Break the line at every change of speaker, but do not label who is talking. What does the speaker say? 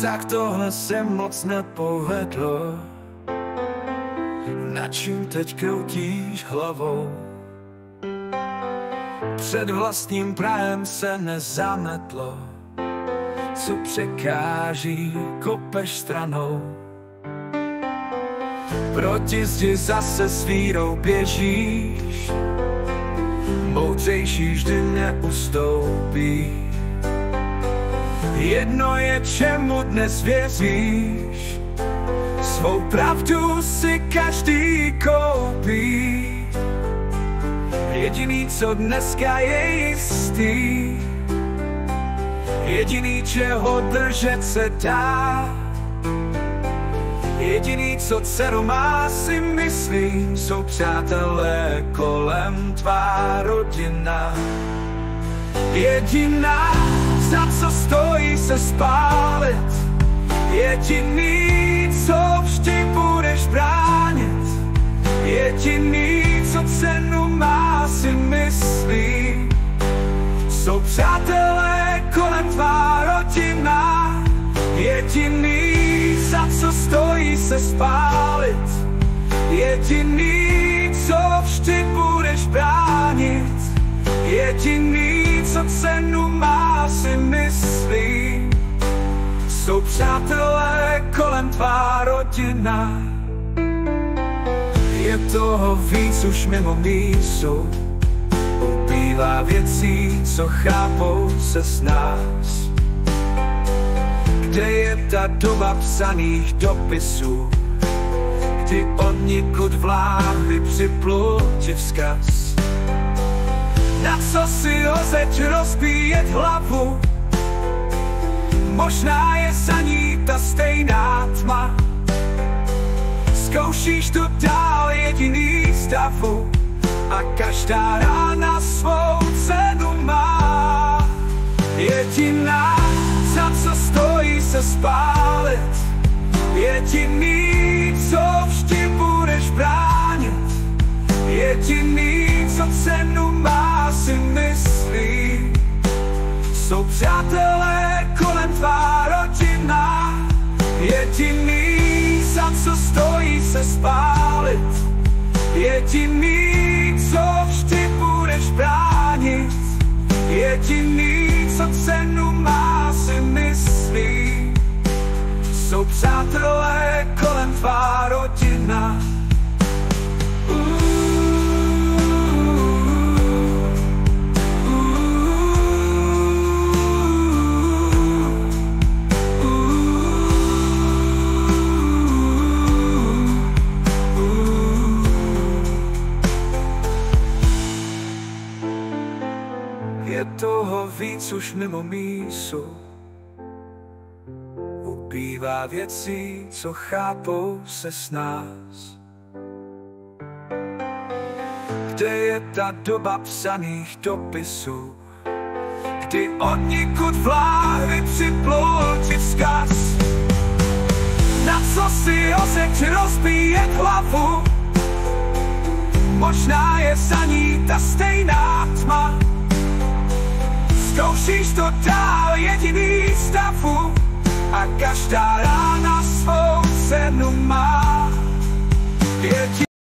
tak tohle se moc nepovedlo. Na čím teď kroutíš hlavou? Před vlastním prahem se nezametlo. Co překáží, kopeš stranou. Proti zdi zase s vírou běžíš, moudřejší vždy neustoupí. Jedno je, čemu dnes věříš, svou pravdu si každý koupí. Jediný, co dneska je jistý, jediný, čeho držet se dá, jediný, co dceru má, si myslím, jsou přátelé kolem, tvá rodina. Jediná, za co stojí se spálit, jediný, co vždy budeš bránit, jediný, co cenu má, si myslím, jsou přátelé kolem, tvá rodina. Jediný, za co stojí se spálit, jediný, co vždy budeš bránit, jediný, co cenu má, si myslím, jsou přátelé kolem, tvá rodina. Je toho víc už mimo mísu, ubývá věcí, co chápou se s nás. Kde je ta doba psaných dopisů, kdy odnikud vláhy připlul ti vzkaz? Na co si o zeď rozbíjet hlavu? Možná je za ní ta stejná tma. Zkoušíš to dál, jediný stavu, a každá rána svou cenu má. Jediná, za co stojí se spálit, jediný, co vždy budeš bránit, jediný, co cenu má, si myslím, jsou přátelé kolem, tvá rodina. Jediný, za co stojí se spálit, jediný, co vždy budeš bránit, jediný, co cenu má, si myslím, jsou přátelé kolem, tvá rodina. Je toho víc už mimo mísu, ubývá věcí, co chápou se s nás. Kde je ta doba psaných dopisů, kdy odnikud vláhy připlul ti vzkaz? Na co si o zeď rozbíjet hlavu? Možná je za ní ta stejná tma. Zkoušíš to dál, jediný stavu, a každá rána svou cenu má.